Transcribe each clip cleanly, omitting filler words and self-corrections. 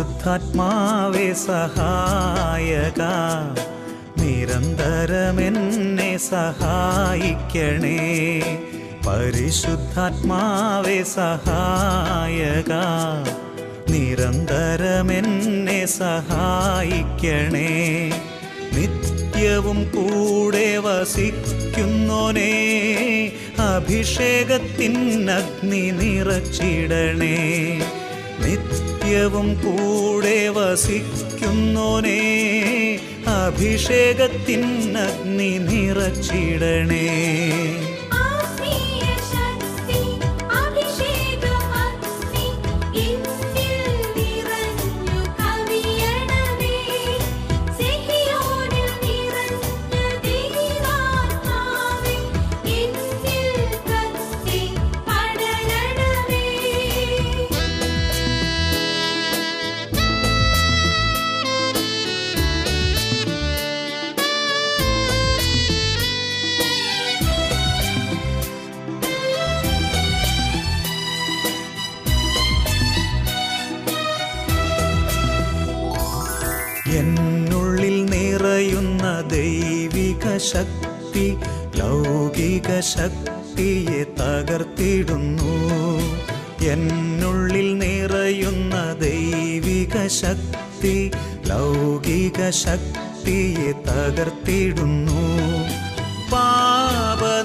പരിശുദ്ധാത്മാവേ സഹായക, നിരന്തരമെന്നെ സഹായിക്കണേ. പരിശുദ്ധാത്മാവേ സഹായക, നിരന്തരമെന്നെ സഹായിക്കണേ. നിത്യവും കൂടെ വസിക്കുന്നോനേ, അഭിഷേകത്തിനഗ്നി നിറച്ചിടണേ. നിത്യവും കൂടെ വസിക്കുന്നോനേ, അഭിഷേകത്തിനഗ്നി നിറച്ചിടണേ. എന്നുള്ളിൽ നിറയുന്ന ദൈവിക ശക്തി ലൗകിക ശക്തിയെ തകർത്തിടുന്നു. എന്നുള്ളിൽ നിറയുന്ന ദൈവിക ശക്തി ലൗകിക ശക്തിയെ തകർത്തിടുന്നു. പാപനീതി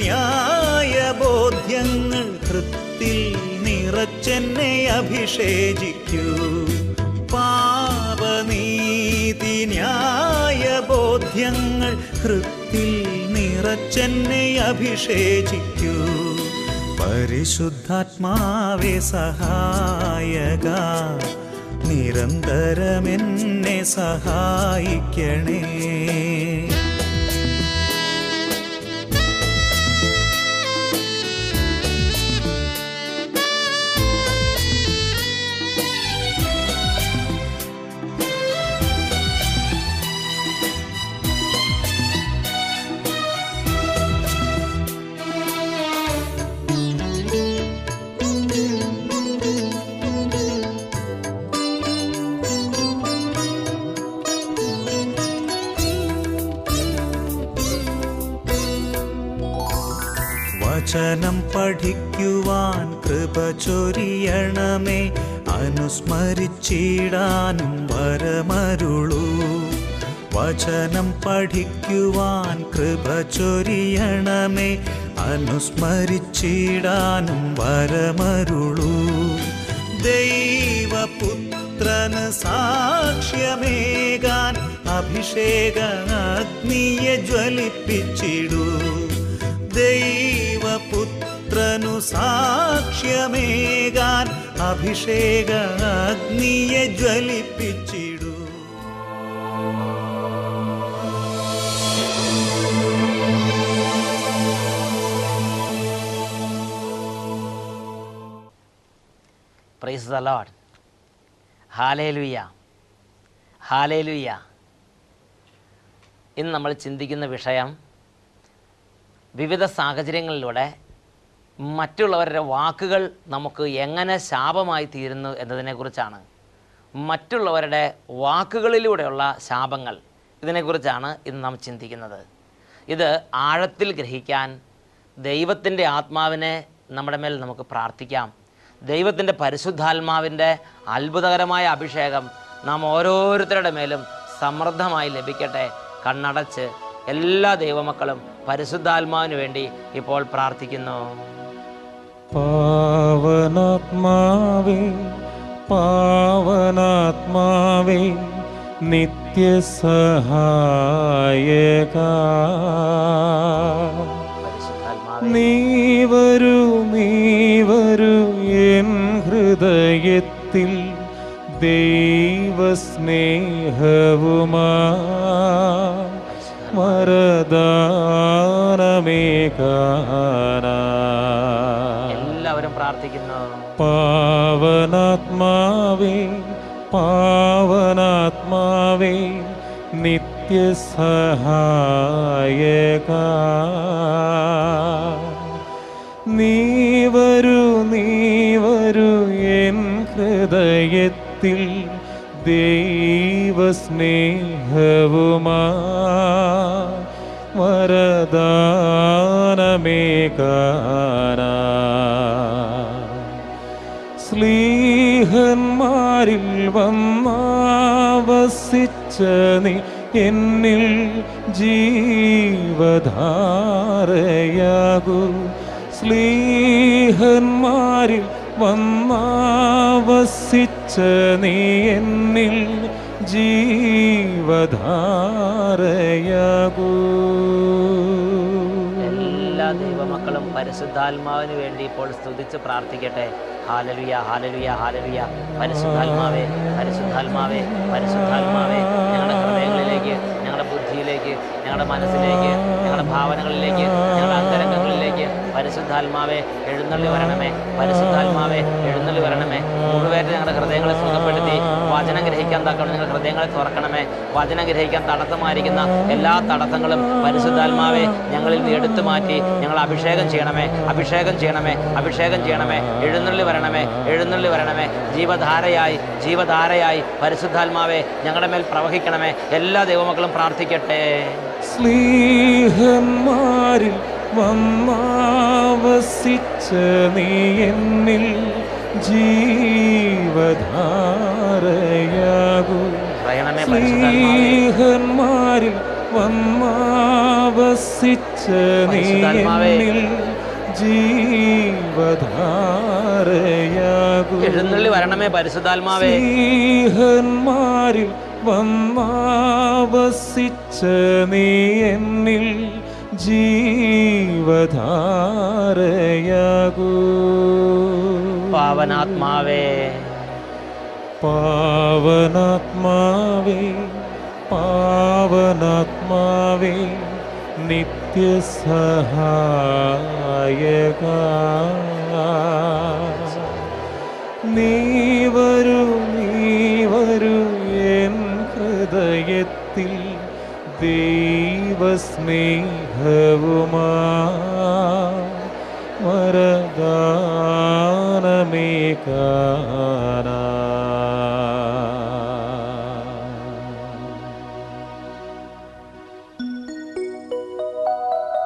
ന്യായ ബോധ്യങ്ങൾ ഹൃത്തിൽ നിറച്ചെന്നെ അഭിഷേചിക്കൂ. പാപനീതി ന്യായ ബോധ്യങ്ങൾ ഹൃത്തിൽ നിറച്ചെന്നെ അഭിഷേചിക്കൂ. പരിശുദ്ധാത്മാവേ സഹായക, നിരന്തരമെന്നെ സഹായിക്കണേ. വചനം പഠിക്കുവാൻ കൃപ ചൊരിയണമേ, അനുസ്മരിച്ചിടാനും വരമരുളൂ. വചനം പഠിക്കുവാൻ കൃപ ചൊരിയണമേ, അനുസ്മരിച്ചിടാനും വരമരുളൂ. ദൈവപുത്രന് സാക്ഷ്യമേകാൻ അഭിഷേക അഗ്നിയെ ജ്വലിപ്പിച്ചിടൂ. ദൈവപുത്രനു സാക്ഷ്യമേകാൻ അഭിഷേക അഗ്നിയെ ജ്വലിപ്പിച്ചിടൂ. Praise the Lord. Hallelujah, hallelujah. ഇന്ന് നമ്മൾ ചിന്തിക്കുന്ന വിഷയം വിവിധ സാഹചര്യങ്ങളിലൂടെ മറ്റുള്ളവരുടെ വാക്കുകൾ നമുക്ക് എങ്ങനെ ശാപമായി തീരുന്നു എന്നതിനെക്കുറിച്ചാണ്. മറ്റുള്ളവരുടെ വാക്കുകളിലൂടെയുള്ള ശാപങ്ങൾ, ഇതിനെക്കുറിച്ചാണ് ഇന്ന് നാം ചിന്തിക്കുന്നത്. ഇത് ആഴത്തിൽ ഗ്രഹിക്കാൻ ദൈവത്തിൻ്റെ ആത്മാവിനെ നമ്മുടെ മേൽ നമുക്ക് പ്രാർത്ഥിക്കാം. ദൈവത്തിൻ്റെ പരിശുദ്ധാത്മാവിൻ്റെ അത്ഭുതകരമായ അഭിഷേകം നാം ഓരോരുത്തരുടെ മേലും സമൃദ്ധമായി ലഭിക്കട്ടെ. കണ്ണടച്ച് എല്ലാ ദൈവമക്കളും പരിശുദ്ധാത്മാവിന് വേണ്ടി ഇപ്പോൾ പ്രാർത്ഥിക്കുന്നു. പാവനാത്മാവേ, പാവനാത്മാവേ, നിത്യസഹായക, നീ വരൂ, നീ വരൂ എൻ ഹൃദയത്തിൽ ദൈവസ്നേഹവുമാ എല്ലാവരും പ്രാർത്ഥിക്കുന്നു. പാവനാത്മാവേ, പാവനാത്മാവേ, നിത്യസഹായക, നീ വരൂ, നീ വരൂ എൻ ഹൃദയത്തിൽ ദൈവസ്നേഹവുമാ വരദാനമേകാനാ സ്ലീഹന്മാരിൽ വന്നാവസിച്ച നീ എന്നിൽ ജീവധാരയാകൂ സ്ലീഹന്മാരിൽ വന്നാവസിച്ച നീ എന്നിൽ ജീവധാരയാകൂ. എല്ലാ ദൈവമക്കളും പരിശുദ്ധാത്മാവിന് വേണ്ടി ഇപ്പോൾ സ്തുതിച്ച് പ്രാർത്ഥിക്കട്ടെ. ഹാലലുയ ഹാലലുയ ഹാലലുയ. പരിശുദ്ധാത്മാവേ പരിശുദ്ധാത്മാവേ പരിശുദ്ധാത്മാവേ, ഞങ്ങളുടെ ഹൃദയങ്ങളിലേക്ക്, ഞങ്ങളുടെ ബുദ്ധിയിലേക്ക്, ഞങ്ങളുടെ മനസ്സിലേക്ക്, ഞങ്ങളുടെ ഭാവനകളിലേക്ക്, ഞങ്ങളുടെ അന്തരംഗങ്ങളിലേക്ക് പരിശുദ്ധാത്മാവേ എഴുന്നള്ളി വരണമേ. പരിശുദ്ധാത്മാവേ എഴുന്നള്ളി വരണമേ. മുഴുവേറ്റ് ഞങ്ങളുടെ ഹൃദയങ്ങളെ സുഖപ്പെടുത്തി വചനം ഗ്രഹിക്കാൻ തക്കണം ഞങ്ങളുടെ ഹൃദയങ്ങളെ തുറക്കണമേ. വചനം ഗ്രഹിക്കാൻ തടസ്സമായിരിക്കുന്ന എല്ലാ തടസ്സങ്ങളും പരിശുദ്ധാത്മാവേ ഞങ്ങളിൽ നിന്ന് എടുത്തു മാറ്റി ഞങ്ങൾ അഭിഷേകം ചെയ്യണമേ. അഭിഷേകം ചെയ്യണമേ. അഭിഷേകം ചെയ്യണമേ. എഴുന്നള്ളി വരണമേ. എഴുന്നള്ളി വരണമേ. ജീവധാരയായി ജീവധാരയായി പരിശുദ്ധാത്മാവേ ഞങ്ങളുടെ മേൽ പ്രവഹിക്കണമേ. എല്ലാ ദൈവമക്കളും പ്രാർത്ഥിക്കട്ടെ. സ്ലീഹന്മാരിൽ വന്നാവസിച്ച നീ എന്നിൽ ജീവധാരയാകൂ സ്ലീഹന്മാരിൽ വന്നാവസിച്ച നീ എന്നിൽ ജീവധാരയാകൂ. എഴുന്നള്ളി വരണമേ പരിശുദ്ധാത്മാവേ. സ്ലീഹന്മാരിൽ വന്നാവസിച്ച നീ എന്നിൽ ജീവധാരയാകൂ. പാവനാത്മാവേ പാവനാത്മാവേ പാവനാത്മാവേ നിത്യസഹായക നീ വരൂ എൻ ഹൃദയത്തിൽ ദൈവസ്നേഹവുമാ വരദാനമേകാനാ.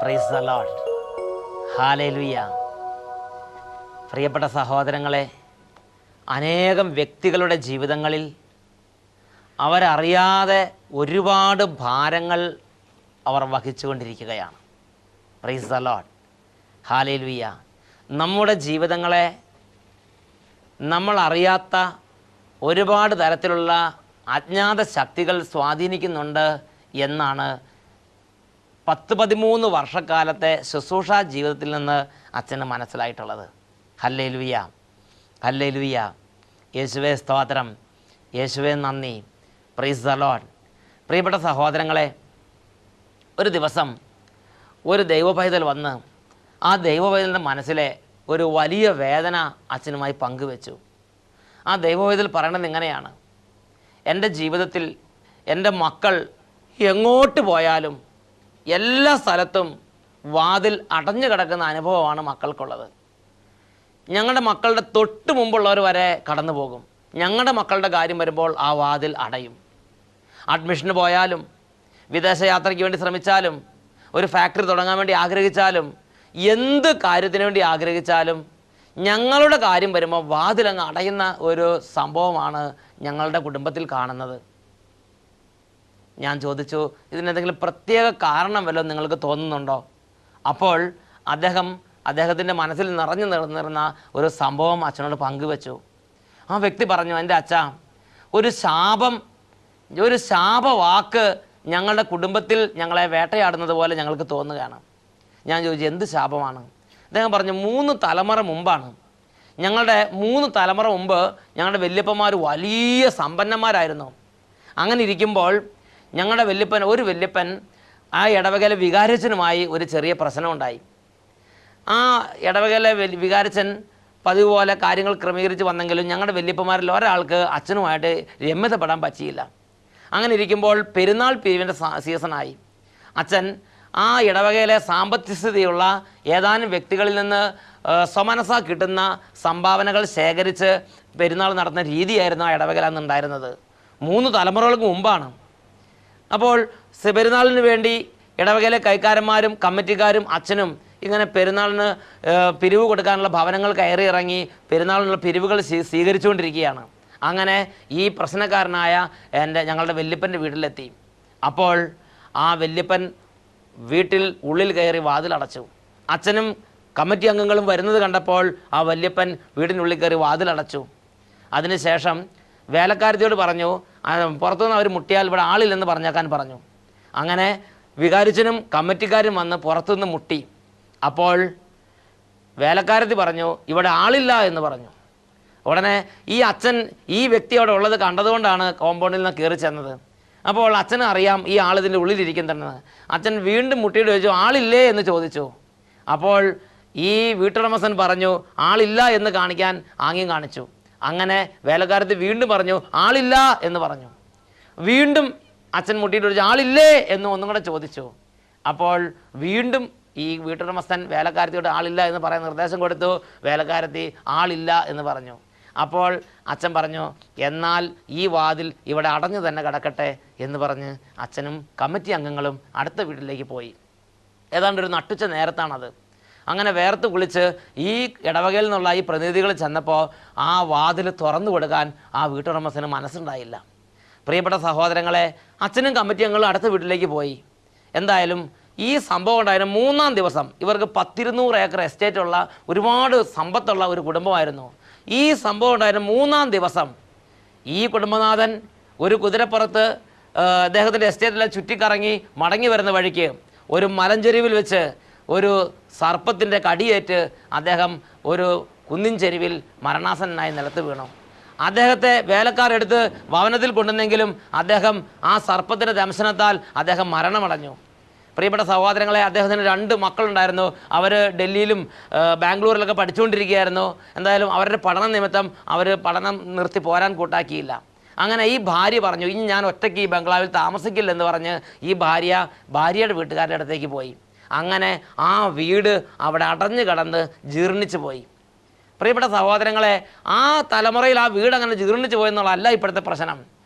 Praise the Lord. ഹല്ലേലൂയ. പ്രിയപ്പെട്ട സഹോദരങ്ങളെ, അനേകം വ്യക്തികളുടെ ജീവിതങ്ങളിൽ അവരറിയാതെ ഒരുപാട് ഭാരങ്ങൾ അവർ വഹിച്ചുകൊണ്ടിരിക്കുകയാണ്. Praise the Lord. ഹല്ലേലൂയ. നമ്മുടെ ജീവിതങ്ങളെ നമ്മൾ അറിയാത്ത ഒരുപാട് തരത്തിലുള്ള അജ്ഞാത ശക്തികൾ സ്വാധീനിക്കുന്നുണ്ട് എന്നാണ് 10-13 വർഷക്കാലത്തെ ശുശ്രൂഷാ ജീവിതത്തിൽ നിന്ന് അച്ഛന് മനസ്സിലായിട്ടുള്ളത്. Hallelujah hallelujah. യേശുവേ സ്തോത്രം, യേശുവേ നന്ദി. Price the Lord. പ്രിയപ്പെട്ട സഹോദരങ്ങളെ, ഒരു ദിവസം ഒരു ദൈവപൈതൽ വന്ന് ആ ദൈവപൈതലിൻ്റെ മനസ്സിലെ ഒരു വലിയ വേദന അച്ഛനുമായി പങ്കുവെച്ചു. ആ ദൈവപൈതൽ പറയണത് ഇങ്ങനെയാണ്: എൻ്റെ ജീവിതത്തിൽ എൻ്റെ മക്കൾ എങ്ങോട്ട് പോയാലും എല്ലാ സ്ഥലത്തും വാതിൽ അടഞ്ഞു കിടക്കുന്ന അനുഭവമാണ് മക്കൾക്കുള്ളത്. ഞങ്ങളുടെ മക്കളുടെ തൊട്ട് മുമ്പുള്ളവർ വരെ കടന്നു പോകും. ഞങ്ങളുടെ മക്കളുടെ കാര്യം വരുമ്പോൾ ആ വാതിൽ അടയും. അഡ്മിഷന് പോയാലും, വിദേശയാത്രയ്ക്ക് വേണ്ടി ശ്രമിച്ചാലും, ഒരു ഫാക്ടറി തുടങ്ങാൻ വേണ്ടി ആഗ്രഹിച്ചാലും, എന്ത് കാര്യത്തിന് വേണ്ടി ആഗ്രഹിച്ചാലും ഞങ്ങളുടെ കാര്യം വരുമ്പോൾ വാതിലങ്ങ് അടയുന്ന ഒരു സംഭവമാണ് ഞങ്ങളുടെ കുടുംബത്തിൽ കാണുന്നത്. ഞാൻ ചോദിച്ചു, ഇതിനെന്തെങ്കിലും പ്രത്യേക കാരണം വല്ലതും നിങ്ങൾക്ക് തോന്നുന്നുണ്ടോ? അപ്പോൾ അദ്ദേഹത്തിൻ്റെ മനസ്സിൽ നിറഞ്ഞു നിന്നിരുന്ന ഒരു സംഭവം അച്ഛനോട് പങ്കുവെച്ചു. ആ വ്യക്തി പറഞ്ഞു, എൻ്റെ അച്ഛാ, ഒരു ശാപവാക്ക് ഞങ്ങളുടെ കുടുംബത്തിൽ ഞങ്ങളെ വേട്ടയാടുന്നത് പോലെ ഞങ്ങൾക്ക് തോന്നുകയാണ്. ഞാൻ ചോദിച്ചു, എന്ത് ശാപമാണ്? അദ്ദേഹം പറഞ്ഞു, 3 തലമുറ മുമ്പാണ്. ഞങ്ങളുടെ 3 തലമുറ മുമ്പ് ഞങ്ങളുടെ വല്യപ്പന്മാർ വലിയ സമ്പന്നന്മാരായിരുന്നു. അങ്ങനെ ഇരിക്കുമ്പോൾ ഞങ്ങളുടെ ഒരു വല്യപ്പൻ ആ ഇടവകയിലെ വികാരച്ചനുമായി ഒരു ചെറിയ പ്രശ്നമുണ്ടായി. ആ ഇടവകയിലെ വികാരച്ചൻ പതിവ് പോലെ കാര്യങ്ങൾ ക്രമീകരിച്ച് വന്നെങ്കിലും ഞങ്ങളുടെ വല്യപ്പന്മാരിൽ ഒരാൾക്ക് അച്ഛനുമായിട്ട് രമ്യതപ്പെടാൻ പറ്റിയില്ല. അങ്ങനെ ഇരിക്കുമ്പോൾ പെരുന്നാൾ പിരിവിൻ്റെ സീസണായി. അച്ഛൻ ആ ഇടവകയിലെ സാമ്പത്തിക സ്ഥിതിയുള്ള ഏതാനും വ്യക്തികളിൽ നിന്ന് സ്വമനസ കിട്ടുന്ന സംഭാവനകൾ ശേഖരിച്ച് പെരുന്നാൾ നടത്തുന്ന രീതിയായിരുന്നു ആ ഇടവകയിൽ അന്നുണ്ടായിരുന്നത്. 3 തലമുറകൾക്ക് മുമ്പാണ്. അപ്പോൾ പെരുന്നാളിന് വേണ്ടി ഇടവകയിലെ കൈക്കാരന്മാരും കമ്മിറ്റിക്കാരും അച്ഛനും ഇങ്ങനെ പെരുന്നാളിന് പിരിവ് കൊടുക്കാനുള്ള ഭവനങ്ങൾ കയറി ഇറങ്ങി പെരുന്നാളിനുള്ള പിരിവുകൾ സ്വീകരിച്ചുകൊണ്ടിരിക്കുകയാണ്. അങ്ങനെ ഈ പ്രശ്നക്കാരനായ ഞങ്ങളുടെ വല്യപ്പൻ്റെ വീട്ടിലെത്തി. അപ്പോൾ ആ വല്യപ്പൻ വീട്ടിൽ ഉള്ളിൽ കയറി വാതിലടച്ചു. അച്ഛനും കമ്മിറ്റി അംഗങ്ങളും വരുന്നത് കണ്ടപ്പോൾ ആ വല്യപ്പൻ വീടിനുള്ളിൽ കയറി വാതിലടച്ചു. അതിനുശേഷം വേലക്കാരത്തിയോട് പറഞ്ഞു, പുറത്തുനിന്ന് അവർ മുട്ടിയാൽ ഇവിടെ ആളില്ലെന്ന് പറഞ്ഞേക്കാൻ പറഞ്ഞു. അങ്ങനെ വികാരിച്ചനും കമ്മിറ്റിക്കാരും വന്ന് പുറത്തുനിന്ന് മുട്ടി. അപ്പോൾ വേലക്കാരത്തി പറഞ്ഞു, ഇവിടെ ആളില്ല എന്ന് പറഞ്ഞു. ഉടനെ ഈ അച്ഛൻ ഈ വ്യക്തി അവിടെ ഉള്ളത് കണ്ടതുകൊണ്ടാണ് കോമ്പൗണ്ടിൽ നിന്ന് കയറി ചെന്നത്. അപ്പോൾ അച്ഛന് അറിയാം ഈ ആൾ ഇതിൻ്റെ ഉള്ളിലിരിക്കുന്നുണ്ടെന്ന്. അച്ഛൻ വീണ്ടും മുട്ടിയിട്ട് ചോദിച്ചു, ആളില്ലേ എന്ന് ചോദിച്ചു. അപ്പോൾ ഈ വീട്ടുടമസ്ഥൻ പറഞ്ഞു, ആളില്ല എന്ന് കാണിക്കാൻ ആംഗ്യം കാണിച്ചു. അങ്ങനെ വേലക്കാരത്തി വീണ്ടും പറഞ്ഞു, ആളില്ല എന്ന് പറഞ്ഞു. വീണ്ടും അച്ഛൻ മുട്ടിയിട്ട് ചോദിച്ചു, ആളില്ലേ എന്ന് ഒന്നും കൂടെ ചോദിച്ചു. അപ്പോൾ വീണ്ടും ഈ വീട്ടുടമസ്ഥൻ വേലക്കാരത്തിയോട് ആളില്ല എന്ന് പറയാൻ നിർദ്ദേശം കൊടുത്തു. വേലക്കാരത്തി ആളില്ല എന്ന് പറഞ്ഞു. അപ്പോൾ അച്ഛൻ പറഞ്ഞു, എന്നാൽ ഈ വാതിൽ ഇവിടെ അടഞ്ഞു തന്നെ കിടക്കട്ടെ എന്ന് പറഞ്ഞ് അച്ഛനും കമ്മിറ്റി അംഗങ്ങളും അടുത്ത വീട്ടിലേക്ക് പോയി. ഏതാണ്ട് ഒരു നട്ടുച്ച നേരത്താണത്. അങ്ങനെ വേർത്ത് കുളിച്ച് ഈ ഇടവകയിൽ നിന്നുള്ള ഈ പ്രതിനിധികൾ ചെന്നപ്പോൾ ആ വാതിൽ തുറന്നു കൊടുക്കാൻ ആ വീട്ടുടമസ്ഥന് മനസ്സുണ്ടായില്ല. പ്രിയപ്പെട്ട സഹോദരങ്ങളെ, അച്ഛനും കമ്മിറ്റി അംഗങ്ങളും അടുത്ത വീട്ടിലേക്ക് പോയി. എന്തായാലും ഈ സംഭവം ഉണ്ടായിരുന്ന 3-ാം ദിവസം ഇവർക്ക് 100-200 ഏക്കർ എസ്റ്റേറ്റുള്ള ഒരുപാട് സമ്പത്തുള്ള ഒരു കുടുംബമായിരുന്നു. ഈ സംഭവം ഉണ്ടായിരുന്ന 3-ാം ദിവസം ഈ കുടുംബനാഥൻ ഒരു കുതിരപ്പുറത്ത് അദ്ദേഹത്തിൻ്റെ എസ്റ്റേറ്റിലെ ചുറ്റിക്കറങ്ങി മടങ്ങി വരുന്ന വഴിക്ക് ഒരു മലഞ്ചെരുവിൽ വെച്ച് ഒരു സർപ്പത്തിൻ്റെ കടിയേറ്റ് അദ്ദേഹം ഒരു കുന്നിൻ ചെരുവിൽ മരണാസന്നനായി നിലത്ത് വീണു. അദ്ദേഹത്തെ വേലക്കാരെടുത്ത് ഭവനത്തിൽ കൊണ്ടുവന്നെങ്കിലും അദ്ദേഹം ആ സർപ്പത്തിൻ്റെ ദംശനത്താൽ അദ്ദേഹം മരണമടഞ്ഞു. പ്രിയപ്പെട്ട സഹോദരങ്ങളെ, അദ്ദേഹത്തിന് 2 മക്കളുണ്ടായിരുന്നു. അവർ ഡൽഹിയിലും ബാംഗ്ലൂരിലൊക്കെ പഠിച്ചുകൊണ്ടിരിക്കുകയായിരുന്നു. എന്തായാലും അവരുടെ പഠന നിമിത്തം അവർ പഠനം നിർത്തി പോരാൻ കൂട്ടാക്കിയില്ല. അങ്ങനെ ഈ ഭാര്യ പറഞ്ഞു, ഇനി ഞാൻ ഒറ്റയ്ക്ക് ഈ ബംഗ്ലാവിൽ താമസിക്കില്ലെന്ന് പറഞ്ഞ് ഈ ഭാര്യയുടെ വീട്ടുകാരുടെ അടുത്തേക്ക് പോയി. അങ്ങനെ ആ വീട് അവിടെ അടഞ്ഞു കിടന്ന് ജീർണിച്ചു പോയി. പ്രിയപ്പെട്ട സഹോദരങ്ങളെ, ആ തലമുറയിൽ ആ വീട് അങ്ങനെ ജീർണിച്ചു പോയെന്നുള്ളതല്ല ഇപ്പോഴത്തെ പ്രശ്നം.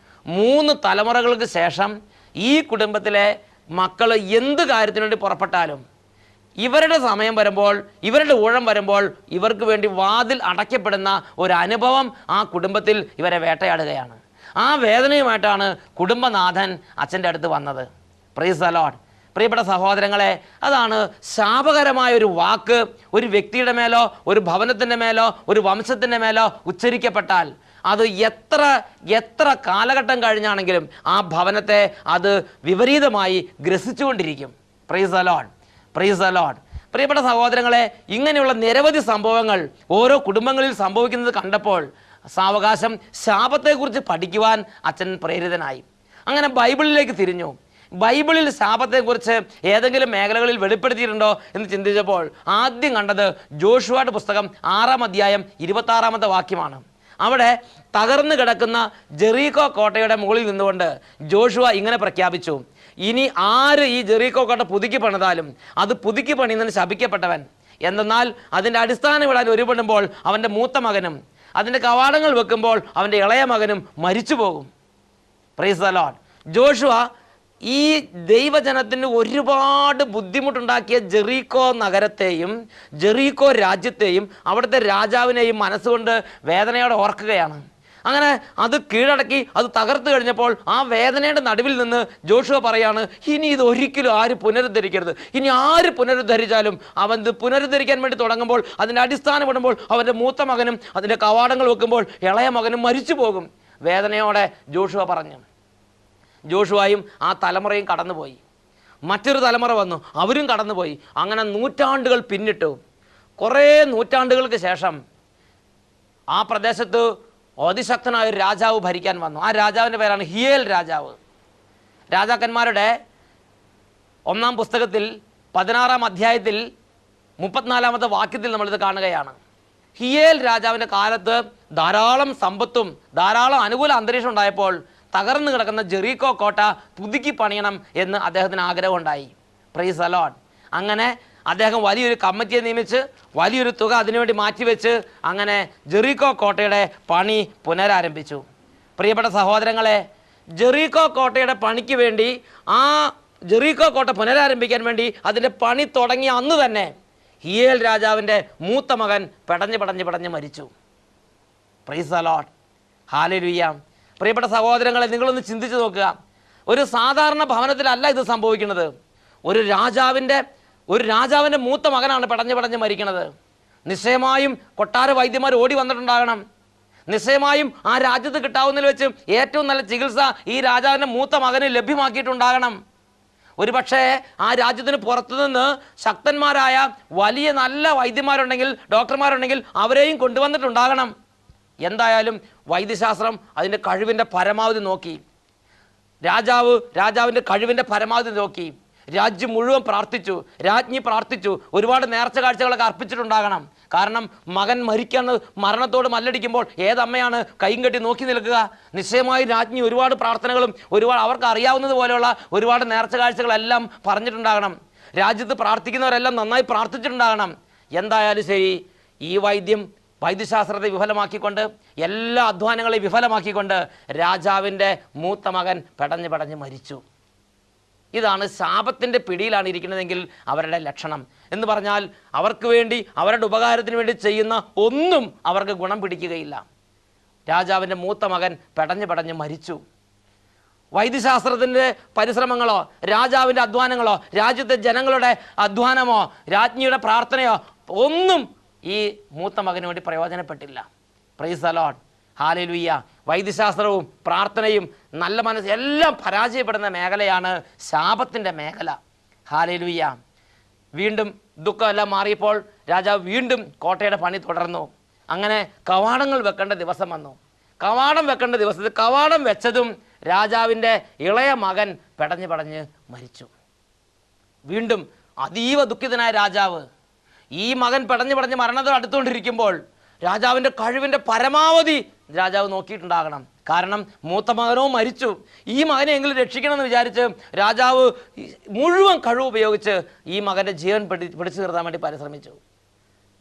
3 തലമുറകൾക്ക് ശേഷം ഈ കുടുംബത്തിലെ മക്കൾ എന്ത് കാര്യത്തിനു വേണ്ടി പുറപ്പെട്ടാലും ഇവരുടെ സമയം വരുമ്പോൾ, ഇവരുടെ ഊഴം വരുമ്പോൾ ഇവർക്ക് വേണ്ടി വാതിൽ അടയ്ക്കപ്പെടുന്ന ഒരു അനുഭവം ആ കുടുംബത്തിൽ ഇവരെ വേട്ടയാടുകയാണ്. ആ വേദനയുമായിട്ടാണ് കുടുംബനാഥൻ അച്ഛൻ്റെ അടുത്ത് വന്നത്. Price the Lord. പ്രിയപ്പെട്ട സഹോദരങ്ങളെ, അതാണ് ശാപകരമായ ഒരു വാക്ക് ഒരു വ്യക്തിയുടെ മേലോ ഒരു ഭവനത്തിൻ്റെ മേലോ ഒരു വംശത്തിൻ്റെ മേലോ ഉച്ചരിക്കപ്പെട്ടാൽ അത് എത്ര കാലഘട്ടം കഴിഞ്ഞാണെങ്കിലും ആ ഭവനത്തെ അത് വിപരീതമായി ഗ്രസിച്ചുകൊണ്ടിരിക്കും. Praise the Lord, praise the Lord. പ്രിയപ്പെട്ട സഹോദരങ്ങളെ, ഇങ്ങനെയുള്ള നിരവധി സംഭവങ്ങൾ ഓരോ കുടുംബങ്ങളിൽ സംഭവിക്കുന്നത് കണ്ടപ്പോൾ സാവകാശം ശാപത്തെക്കുറിച്ച് പഠിക്കുവാൻ അച്ഛൻ പ്രേരിതനായി. അങ്ങനെ ബൈബിളിലേക്ക് തിരിഞ്ഞു. ബൈബിളിൽ ശാപത്തെക്കുറിച്ച് ഏതെങ്കിലും മേഖലകളിൽ വെളിപ്പെടുത്തിയിട്ടുണ്ടോ എന്ന് ചിന്തിച്ചപ്പോൾ ആദ്യം കണ്ടത് ജോഷുവയുടെ പുസ്തകം 6-ാം അധ്യായം 26-ാമത്തെ വാക്യമാണ്. അവിടെ തകർന്നു കിടക്കുന്ന ജെറീക്കോ കോട്ടയുടെ മുകളിൽ നിന്നുകൊണ്ട് ജോഷുവ ഇങ്ങനെ പ്രഖ്യാപിച്ചു, ഇനി ആര് ഈ ജെറീക്കോ കോട്ട പുതുക്കി പണിതാലും അത് പുതുക്കി പണിയുന്നതിന് ശപിക്കപ്പെട്ടവൻ. എന്തെന്നാൽ അതിൻ്റെ അടിസ്ഥാനം ഇടാൻ ഒരുപെടുമ്പോൾ അവൻ്റെ മൂത്ത മകനും അതിൻ്റെ കവാടങ്ങൾ വെക്കുമ്പോൾ അവൻ്റെ ഇളയ മകനും മരിച്ചു പോകും. Price the Lord. ജോഷുവ ഈ ദൈവജനത്തിന് ഒരുപാട് ബുദ്ധിമുട്ടുണ്ടാക്കിയ ജെറീക്കോ നഗരത്തെയും ജെറീക്കോ രാജ്യത്തെയും അവിടുത്തെ രാജാവിനെയും മനസ്സുകൊണ്ട് വേദനയോടെ ഓർക്കുകയാണ്. അങ്ങനെ അത് കീഴടക്കി അത് തകർത്ത് കഴിഞ്ഞപ്പോൾ ആ വേദനയുടെ നടുവിൽ നിന്ന് ജോഷുവ പറയാണ്, ഇനി ഇത് ഒരിക്കലും ആര് പുനരുദ്ധരിക്കരുത്. ഇനി ആര് പുനരുദ്ധരിച്ചാലും അവൻ ഇത് പുനരുദ്ധരിക്കാൻ വേണ്ടി തുടങ്ങുമ്പോൾ അതിൻ്റെ അടിസ്ഥാനപ്പെടുമ്പോൾ അവൻ്റെ മൂത്ത മകനും അതിൻ്റെ കവാടങ്ങൾ വെക്കുമ്പോൾ ഇളയ മകനും മരിച്ചു പോകും. വേദനയോടെ ജോഷുവ പറഞ്ഞു. ജോഷുവയും ആ തലമുറയും കടന്നുപോയി. മറ്റൊരു തലമുറ വന്നു, അവരും കടന്നുപോയി. അങ്ങനെ നൂറ്റാണ്ടുകൾ പിന്നിട്ടു. കുറേ നൂറ്റാണ്ടുകൾക്ക് ശേഷം ആ പ്രദേശത്ത് അതിശക്തനായ ഒരു രാജാവ് ഭരിക്കാൻ വന്നു. ആ രാജാവിൻ്റെ പേരാണ് ഹിയേൽ രാജാവ്. രാജാക്കന്മാരുടെ 1-ാം പുസ്തകത്തിൽ 16-ാം അധ്യായത്തിൽ 34-ാമത്തെ വാക്യത്തിൽ നമ്മളിത് കാണുകയാണ്. ഹിയേൽ രാജാവിൻ്റെ കാലത്ത് ധാരാളം സമ്പത്തും ധാരാളം അനുകൂല അന്തരീക്ഷം ഉണ്ടായപ്പോൾ തകർന്നു കിടക്കുന്ന ജെറീക്കോ കോട്ട പുതുക്കി പണിയണം എന്ന് അദ്ദേഹത്തിന് ആഗ്രഹമുണ്ടായി. Price the Lord. അങ്ങനെ അദ്ദേഹം വലിയൊരു കമ്മിറ്റിയെ നിയമിച്ച് വലിയൊരു തുക അതിനുവേണ്ടി മാറ്റിവെച്ച് അങ്ങനെ ജെറീക്കോ കോട്ടയുടെ പണി പുനരാരംഭിച്ചു. പ്രിയപ്പെട്ട സഹോദരങ്ങളെ, ജെറീക്കോ കോട്ടയുടെ പണിക്ക് വേണ്ടി, ആ ജെറീക്കോ കോട്ട പുനരാരംഭിക്കാൻ വേണ്ടി അതിൻ്റെ പണി തുടങ്ങിയ അന്ന് തന്നെ ഹിയേൽ രാജാവിൻ്റെ മൂത്ത മകൻ പടഞ്ഞ് മരിച്ചു. Price the Lord, hallelujah. പ്രിയപ്പെട്ട സഹോദരങ്ങളെ, നിങ്ങളൊന്ന് ചിന്തിച്ച് നോക്കുക. ഒരു സാധാരണ ഭവനത്തിലല്ല ഇത് സംഭവിക്കുന്നത്. ഒരു രാജാവിൻ്റെ മൂത്ത മകനാണ് പടഞ്ഞ് മരിക്കുന്നത്. നിശ്ചയമായും കൊട്ടാര വൈദ്യന്മാർ ഓടി വന്നിട്ടുണ്ടാകണം. നിശ്ചയമായും ആ രാജ്യത്ത് കിട്ടാവുന്നതിൽ വെച്ച് ഏറ്റവും നല്ല ചികിത്സ ഈ രാജാവിൻ്റെ മൂത്ത മകന് ലഭ്യമാക്കിയിട്ടുണ്ടാകണം. ഒരു പക്ഷേ ആ രാജ്യത്തിന് പുറത്തുനിന്ന് ശക്തന്മാരായ വലിയ നല്ല വൈദ്യന്മാരുണ്ടെങ്കിൽ, ഡോക്ടർമാരുണ്ടെങ്കിൽ അവരെയും കൊണ്ടുവന്നിട്ടുണ്ടാകണം. എന്തായാലും വൈദ്യശാസ്ത്രം അതിൻ്റെ കഴിവിൻ്റെ പരമാവധി നോക്കി. രാജാവിൻ്റെ കഴിവിൻ്റെ പരമാവധി നോക്കി. രാജ്യം മുഴുവൻ പ്രാർത്ഥിച്ചു, രാജ്ഞി പ്രാർത്ഥിച്ചു, ഒരുപാട് നേർച്ച കാഴ്ചകളൊക്കെ അർപ്പിച്ചിട്ടുണ്ടാകണം. കാരണം മകൻ മരണത്തോട് മല്ലടിക്കുമ്പോൾ ഏതമ്മയാണ് കൈയും കെട്ടി നോക്കി നിൽക്കുക? നിശ്ചയമായി രാജ്ഞി ഒരുപാട് പ്രാർത്ഥനകളും അവർക്ക് അറിയാവുന്നത് പോലെയുള്ള ഒരുപാട് നേർച്ച കാഴ്ചകളെല്ലാം പറഞ്ഞിട്ടുണ്ടാകണം. രാജ്യത്ത് പ്രാർത്ഥിക്കുന്നവരെല്ലാം നന്നായി പ്രാർത്ഥിച്ചിട്ടുണ്ടാകണം. എന്തായാലും ശരി, ഈ വൈദ്യശാസ്ത്രത്തെ വിഫലമാക്കിക്കൊണ്ട്, എല്ലാ അധ്വാനങ്ങളെയും വിഫലമാക്കിക്കൊണ്ട് രാജാവിൻ്റെ മൂത്ത മകൻ പടഞ്ഞ് മരിച്ചു. ഇതാണ് ശാപത്തിൻ്റെ പിടിയിലാണ് ഇരിക്കുന്നതെങ്കിൽ അവരുടെ ലക്ഷണം. എന്ന് പറഞ്ഞാൽ അവർക്ക് വേണ്ടി, അവരുടെ ഉപകാരത്തിന് വേണ്ടി ചെയ്യുന്ന ഒന്നും അവർക്ക് ഗുണം പിടിക്കുകയില്ല. രാജാവിൻ്റെ മൂത്ത മകൻ പടഞ്ഞ് മരിച്ചു. വൈദ്യശാസ്ത്രത്തിൻ്റെ പരിശ്രമങ്ങളോ, രാജാവിൻ്റെ അധ്വാനങ്ങളോ, രാജ്യത്തെ ജനങ്ങളുടെ അധ്വാനമോ, രാജ്ഞിയുടെ പ്രാർത്ഥനയോ ഒന്നും ഈ മൂത്ത മകന് വേണ്ടി പ്രയോജനപ്പെട്ടില്ല. Praise the Lord, hallelujah. വൈദ്യശാസ്ത്രവും പ്രാർത്ഥനയും നല്ല മനസ്സ് എല്ലാം പരാജയപ്പെടുന്ന മേഖലയാണ് ശാപത്തിൻ്റെ മേഖല. ഹല്ലേലൂയ. വീണ്ടും ദുഃഖമെല്ലാം മാറിയപ്പോൾ രാജാവ് വീണ്ടും കോട്ടയുടെ പണി തുടർന്നു. അങ്ങനെ കവാടങ്ങൾ വെക്കേണ്ട ദിവസം വന്നു. കവാടം വെക്കേണ്ട ദിവസത്തിൽ കവാടം വെച്ചതും രാജാവിൻ്റെ ഇളയ മകൻ പടഞ്ഞ് മരിച്ചു. വീണ്ടും അതീവ ദുഃഖിതനായ രാജാവ് ഈ മകൻ പടഞ്ഞ് മരണത്തോട് അടുത്തുകൊണ്ടിരിക്കുമ്പോൾ രാജാവിൻ്റെ കഴിവിൻ്റെ പരമാവധി രാജാവ് നോക്കിയിട്ടുണ്ടാകണം. കാരണം മൂത്ത മകനോ മരിച്ചു, ഈ മകനെ എങ്കിലും രക്ഷിക്കണമെന്ന് വിചാരിച്ച് രാജാവ് മുഴുവൻ കഴിവ് ഉപയോഗിച്ച് ഈ മകൻ്റെ ജീവൻ പിടിച്ചു നിർത്താൻ വേണ്ടി പരിശ്രമിച്ചു.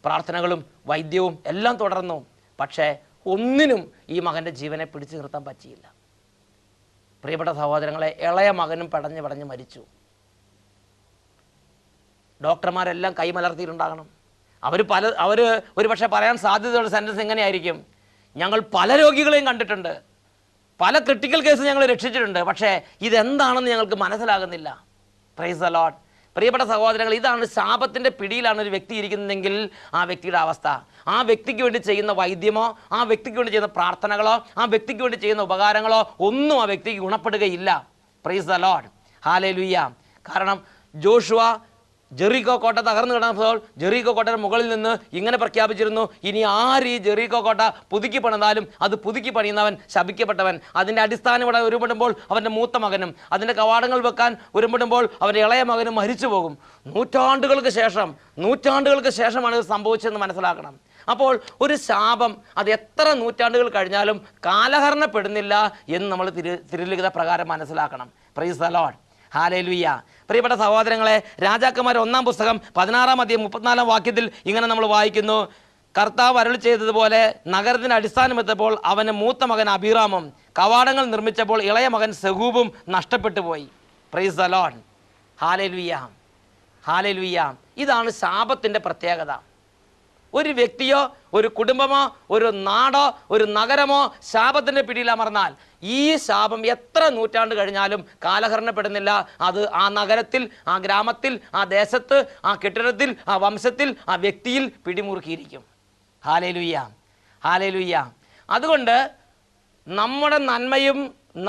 പ്രാർത്ഥനകളും വൈദ്യവും എല്ലാം തുടർന്നു. പക്ഷേ ഒന്നിനും ഈ മകൻ്റെ ജീവനെ പിടിച്ചു നിർത്താൻ പറ്റിയില്ല. പ്രിയപ്പെട്ട സഹോദരങ്ങളെ, ഇളയ മകനും പടഞ്ഞ് മരിച്ചു. ഡോക്ടർമാരെല്ലാം കൈമലർത്തിയിട്ടുണ്ടാകണം. അവർ ഒരു പക്ഷേ പറയാൻ സാധ്യതയുള്ള സെൻറ്റൻസ് എങ്ങനെയായിരിക്കും? ഞങ്ങൾ പല രോഗികളെയും കണ്ടിട്ടുണ്ട്, പല ക്രിട്ടിക്കൽ കേസ് ഞങ്ങൾ രക്ഷിച്ചിട്ടുണ്ട്, പക്ഷേ ഇതെന്താണെന്ന് ഞങ്ങൾക്ക് മനസ്സിലാകുന്നില്ല. Price the Lord. പ്രിയപ്പെട്ട സഹോദരങ്ങൾ, ഇതാണ് ശാപത്തിൻ്റെ പിടിയിലാണ് ഒരു വ്യക്തി ഇരിക്കുന്നതെങ്കിൽ ആ വ്യക്തിയുടെ അവസ്ഥ. ആ വ്യക്തിക്ക് വേണ്ടി ചെയ്യുന്ന വൈദ്യമോ, ആ വ്യക്തിക്ക് വേണ്ടി ചെയ്യുന്ന പ്രാർത്ഥനകളോ, ആ വ്യക്തിക്ക് വേണ്ടി ചെയ്യുന്ന ഉപകാരങ്ങളോ ഒന്നും ആ വ്യക്തിക്ക് ഗുണപ്പെടുകയില്ല. Praise the Lord, hallelujah. കാരണം ജോഷുവ ജെറീക്കോ കോട്ട തകർന്നു കിടന്നപ്പോൾ ജെറീക്കോ കോട്ടയുടെ മുകളിൽ നിന്ന് ഇങ്ങനെ പ്രഖ്യാപിച്ചിരുന്നു, ഇനി ആര് ഈ ജെറീക്കോ കോട്ട പുതുക്കി പണിതാലും അത് പുതുക്കി പണിയുന്നവൻ ശപിക്കപ്പെട്ടവൻ. അതിൻ്റെ അടിസ്ഥാനം ഇവിടെ ഉരുപ്പെടുമ്പോൾ അവൻ്റെ മൂത്ത മകനും, അതിൻ്റെ കവാടങ്ങൾ വെക്കാൻ ഉരുപ്പെടുമ്പോൾ അവൻ്റെ ഇളയ മകനും മരിച്ചു പോകും. നൂറ്റാണ്ടുകൾക്ക് ശേഷമാണ് ഇത് സംഭവിച്ചതെന്ന് മനസ്സിലാക്കണം. അപ്പോൾ ഒരു ശാപം അത് എത്ര നൂറ്റാണ്ടുകൾ കഴിഞ്ഞാലും കാലഹരണപ്പെടുന്നില്ല എന്ന് നമ്മൾ തിരുലിഖിത പ്രകാരം മനസ്സിലാക്കണം. Price the Lord, hallelujah. പ്രിയപ്പെട്ട സഹോദരങ്ങളെ, രാജാക്കന്മാർ 1-ാം പുസ്തകം 16-ാം അധ്യായം 34-ാം വാക്യത്തിൽ ഇങ്ങനെ നമ്മൾ വായിക്കുന്നു, കർത്താവ് അരുളി ചെയ്തതുപോലെ നഗരത്തിന് അടിസ്ഥാനമെത്തപ്പോൾ അവന് മൂത്ത മകൻ അബീറാമും കവാടങ്ങൾ നിർമ്മിച്ചപ്പോൾ ഇളയ മകൻ സെഹൂബും നഷ്ടപ്പെട്ടു പോയി. Price the Lord, hallelujah, hallelujah. ഇതാണ് ശാപത്തിൻ്റെ പ്രത്യേകത. ഒരു വ്യക്തിയോ, ഒരു കുടുംബമോ, ഒരു നാടോ, ഒരു നഗരമോ ശാപത്തിൻ്റെ പിടിയിലമർന്നാൽ ഈ ശാപം എത്ര നൂറ്റാണ്ട് കഴിഞ്ഞാലും കാലഹരണപ്പെടുന്നില്ല. അത് ആ നഗരത്തിൽ, ആ ഗ്രാമത്തിൽ, ആ ദേശത്ത്, ആ കെട്ടിടത്തിൽ, ആ വംശത്തിൽ, ആ വ്യക്തിയിൽ പിടിമുറുക്കിയിരിക്കും. Hallelujah, hallelujah. അതുകൊണ്ട് നമ്മുടെ നന്മയും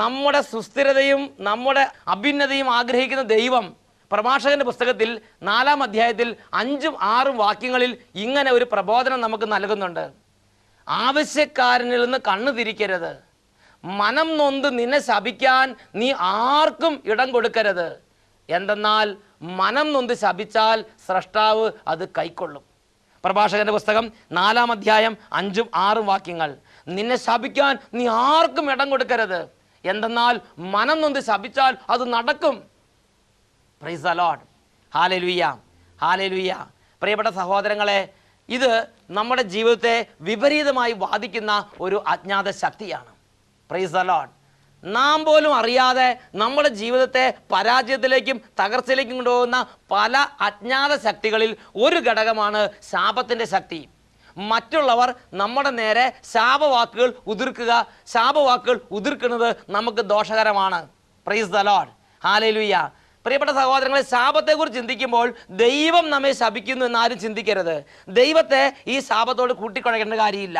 നമ്മുടെ സുസ്ഥിരതയും നമ്മുടെ അഭ്യുന്നതയും ആഗ്രഹിക്കുന്ന ദൈവം പ്രഭാഷകന്റെ പുസ്തകത്തിൽ 4-ാം അധ്യായത്തിൽ 5-6 വാക്യങ്ങളിൽ ഇങ്ങനെ ഒരു പ്രബോധനം നമുക്ക് നൽകുന്നുണ്ട്. ആവശ്യക്കാരനിൽ നിന്ന് കണ്ണു തിരിക്കരുത്, മനം നൊന്ത് നിന്നെ ശപിക്കാൻ നീ ആർക്കും ഇടം കൊടുക്കരുത്. എന്തെന്നാൽ മനം നൊന്ത് ശപിച്ചാൽ സ്രഷ്ടാവ് അത് കൈക്കൊള്ളും. പ്രഭാഷകന്റെ പുസ്തകം 4-ാം അധ്യായം 5-6 വാക്യങ്ങൾ. നിന്നെ ശപിക്കാൻ നീ ആർക്കും ഇടം കൊടുക്കരുത്, എന്തെന്നാൽ മനം നൊന്ത് ശപിച്ചാൽ അത് നടക്കും. Price the Lord, hallelujah, hallelujah. പ്രിയപ്പെട്ട സഹോദരങ്ങളെ, ഇത് നമ്മുടെ ജീവിതത്തെ വിപരീതമായി ബാധിക്കുന്ന ഒരു അജ്ഞാത ശക്തിയാണ്. Price the Lord. നാം പോലും അറിയാതെ നമ്മുടെ ജീവിതത്തെ പരാജയത്തിലേക്കും തകർച്ചയിലേക്കും കൊണ്ടുപോകുന്ന പല അജ്ഞാത ശക്തികളിൽ ഒരു ഘടകമാണ് ശാപത്തിൻ്റെ ശക്തി. മറ്റുള്ളവർ നമ്മുടെ നേരെ ശാപവാക്കുകൾ ഉതിർക്കുന്നത് നമുക്ക് ദോഷകരമാണ്. Praise the Lord. ഹല്ലേലൂയ. പ്രിയപ്പെട്ട സഹോദരങ്ങളെ, ശാപത്തെക്കുറിച്ച് ചിന്തിക്കുമ്പോൾ ദൈവം നമ്മെ ശപിക്കുന്നു എന്നാരും ചിന്തിക്കരുത്. ദൈവത്തെ ഈ ശാപത്തോട് കൂട്ടിക്കുഴയ്ക്കേണ്ട കാര്യമില്ല.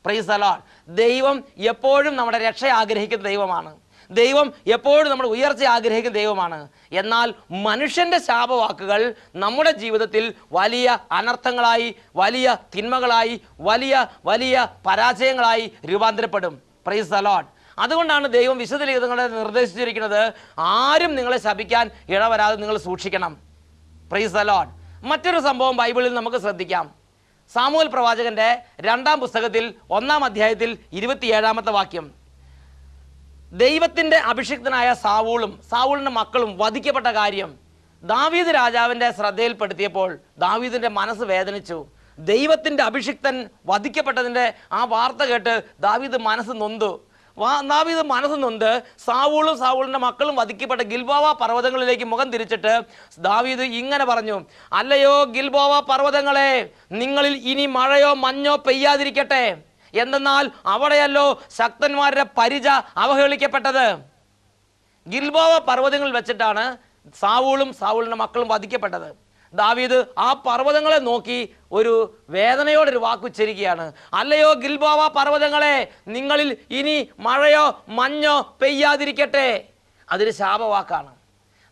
Price the Lord. ദൈവം എപ്പോഴും നമ്മുടെ രക്ഷ ആഗ്രഹിക്കുന്ന ദൈവമാണ്. ദൈവം എപ്പോഴും നമ്മുടെ ഉയർച്ച ആഗ്രഹിക്കുന്ന ദൈവമാണ്. എന്നാൽ മനുഷ്യൻ്റെ ശാപവാക്കുകൾ നമ്മുടെ ജീവിതത്തിൽ വലിയ അനർത്ഥങ്ങളായി, വലിയ തിന്മകളായി, വലിയ വലിയ പരാജയങ്ങളായി രൂപാന്തരപ്പെടും. Praise the Lord. അതുകൊണ്ടാണ് ദൈവം വിശുദ്ധ ലിഖിതങ്ങളെ നിർദ്ദേശിച്ചിരിക്കുന്നത്, ആരും നിങ്ങളെ ശപിക്കാൻ ഇടവരാതെ നിങ്ങൾ സൂക്ഷിക്കണം. Price the Lord. മറ്റൊരു സംഭവം ബൈബിളിൽ നമുക്ക് ശ്രദ്ധിക്കാം. സാമുവേൽ പ്രവാചകന്റെ 2-ാം പുസ്തകത്തിൽ 1-ാം അധ്യായത്തിൽ 27-ാമത്തെ വാക്യം. ദൈവത്തിൻ്റെ അഭിഷിക്തനായ സാവൂളിൻ്റെ മക്കളും വധിക്കപ്പെട്ട കാര്യം ദാവീദ് രാജാവിൻ്റെ ശ്രദ്ധയിൽപ്പെടുത്തിയപ്പോൾ ദാവീദിൻ്റെ മനസ്സ് വേദനിച്ചു. ദൈവത്തിൻ്റെ അഭിഷിക്തൻ വധിക്കപ്പെട്ടതിൻ്റെ ആ വാർത്ത കേട്ട് ദാവീദ് മനസ്സ് നൊന്ത് സാവൂളിൻ്റെ മക്കളും വധിക്കപ്പെട്ട ഗിൽബോവ പർവ്വതങ്ങളിലേക്ക് മുഖം തിരിച്ചിട്ട് ദാവീദ് ഇങ്ങനെ പറഞ്ഞു, അല്ലയോ ഗിൽബോവ പർവ്വതങ്ങളെ, നിങ്ങളിൽ ഇനി മഴയോ മഞ്ഞോ പെയ്യാതിരിക്കട്ടെ. എന്തെന്നാൽ അവിടെയല്ലോ ശക്തന്മാരുടെ പരിച അവഹേളിക്കപ്പെട്ടത്. ഗിൽബോവ പർവ്വതങ്ങളിൽ വെച്ചിട്ടാണ് സാവൂളിൻ്റെ മക്കളും വധിക്കപ്പെട്ടത്. ദാവീദ് ആ പർവ്വതങ്ങളെ നോക്കി ഒരു വേദനയോടൊരു വാക്കുച്ചരിക്കുകയാണ്, അല്ലയോ ഗിൽബോവ പർവ്വതങ്ങളെ, നിങ്ങളിൽ ഇനി മഴയോ മഞ്ഞോ പെയ്യാതിരിക്കട്ടെ. അതൊരു ശാപവാക്കാണ്.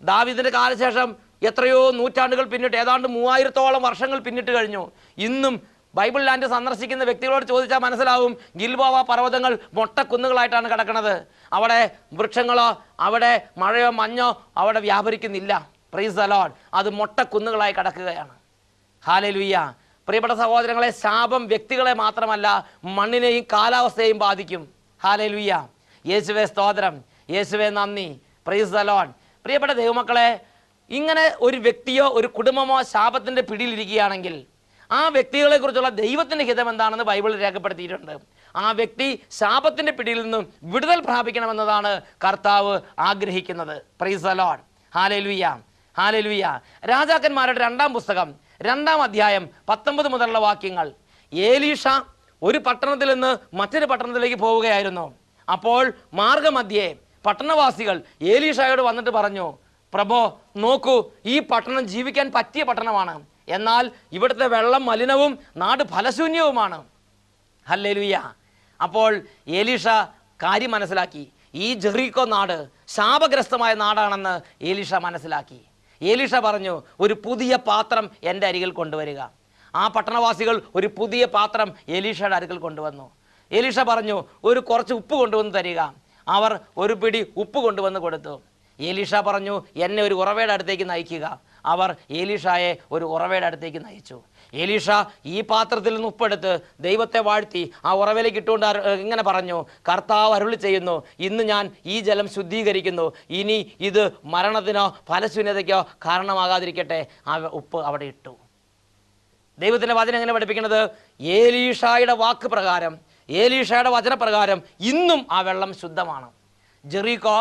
ദാവീദിൻ്റെ കാലശേഷം എത്രയോ നൂറ്റാണ്ടുകൾ പിന്നിട്ട്, ഏതാണ്ട് 3000-ഓളം വർഷങ്ങൾ പിന്നിട്ട് കഴിഞ്ഞു. ഇന്നും ബൈബിൾ ലാൻഡ് സന്ദർശിക്കുന്ന വ്യക്തികളോട് ചോദിച്ചാൽ മനസ്സിലാവും, ഗിൽബോവ പർവ്വതങ്ങൾ മൊട്ടക്കുന്നുകളായിട്ടാണ് കിടക്കുന്നത്. അവിടെ വൃക്ഷങ്ങളോ അവിടെ മഴയോ മഞ്ഞോ അവിടെ വ്യാപരിക്കുന്നില്ല. Price the Lord. അത് മൊട്ടക്കുന്നുകളായി കിടക്കുകയാണ്. ഹല്ലേലൂയ. പ്രിയപ്പെട്ട സഹോദരങ്ങളെ, ശാപം വ്യക്തികളെ മാത്രമല്ല മണ്ണിനെയും കാലാവസ്ഥയെയും ബാധിക്കും. ഹല്ലേലൂയ. യേശുവേ സ്തോത്രം, യേശുവേ നന്ദി. Price the Lord. പ്രിയപ്പെട്ട ദൈവമക്കളെ, ഇങ്ങനെ ഒരു വ്യക്തിയോ ഒരു കുടുംബമോ ശാപത്തിൻ്റെ പിടിയിലിരിക്കുകയാണെങ്കിൽ ആ വ്യക്തികളെക്കുറിച്ചുള്ള ദൈവത്തിൻ്റെ ഹിതം എന്താണെന്ന് ബൈബിളിൽ രേഖപ്പെടുത്തിയിട്ടുണ്ട്. ആ വ്യക്തി ശാപത്തിൻ്റെ പിടിയിൽ നിന്നും വിടുതൽ പ്രാപിക്കണമെന്നതാണ് കർത്താവ് ആഗ്രഹിക്കുന്നത്. Price the Lord. Hallelujah. Hallelujah. രാജാക്കന്മാരുടെ 2-ാം പുസ്തകം 2-ാം അധ്യായം 19 മുതലുള്ള വാക്യങ്ങൾ. ഏലീഷ ഒരു പട്ടണത്തിൽ നിന്ന് മറ്റൊരു പട്ടണത്തിലേക്ക് പോവുകയായിരുന്നു. അപ്പോൾ മാർഗമധ്യേ പട്ടണവാസികൾ ഏലീഷയോട് വന്നിട്ട് പറഞ്ഞു, പ്രഭോ, നോക്കൂ, ഈ പട്ടണം ജീവിക്കാൻ പറ്റിയ പട്ടണമാണ്. എന്നാൽ ഇവിടുത്തെ വെള്ളം മലിനവും നാട് ഫലശൂന്യവുമാണ്. ഹല്ലേലൂയ. അപ്പോൾ ഏലീഷ കാര്യം മനസ്സിലാക്കി. ഈ ജെറീക്കോ നാട് ശാപഗ്രസ്തമായ നാടാണെന്ന് ഏലീഷ മനസ്സിലാക്കി. ഏലീഷ പറഞ്ഞു, ഒരു പുതിയ പാത്രം എൻ്റെ അരികിൽ കൊണ്ടുവരിക. ആ പട്ടണവാസികൾ ഒരു പുതിയ പാത്രം ഏലീഷയുടെ അരികിൽ കൊണ്ടുവന്നു. ഏലീഷ പറഞ്ഞു, കുറച്ച് ഉപ്പ് കൊണ്ടുവന്ന് തരിക. അവർ ഒരു പിടി ഉപ്പ് കൊണ്ടുവന്ന് കൊടുത്തു. ഏലീഷ പറഞ്ഞു, എന്നെ ഒരു ഉറവയുടെ അടുത്തേക്ക് നയിക്കുക. അവർ ഏലീഷയെ ഒരു ഉറവയുടെ അടുത്തേക്ക് നയിച്ചു. ഏലീഷ ഈ പാത്രത്തിൽ നിന്ന് ഉപ്പെടുത്ത് ദൈവത്തെ വാഴ്ത്തി ആ ഉറവയിലേക്ക് ഇട്ടുകൊണ്ട് ഇങ്ങനെ പറഞ്ഞു, കർത്താവ് അരുളി ചെയ്യുന്നു, ഇന്ന് ഞാൻ ഈ ജലം ശുദ്ധീകരിക്കുന്നു. ഇനി ഇത് മരണത്തിനോ ഫലശൂന്യതയ്ക്കോ കാരണമാകാതിരിക്കട്ടെ. ആ ഉപ്പ് അവിടെ ഇട്ടു. ദൈവത്തിൻ്റെ വചനം എങ്ങനെ പഠിപ്പിക്കുന്നത്? ഏലീഷയുടെ വാക്ക് പ്രകാരം, ഏലീഷയുടെ വചനപ്രകാരം ഇന്നും ആ വെള്ളം ശുദ്ധമാണ്. ജെറീക്കോ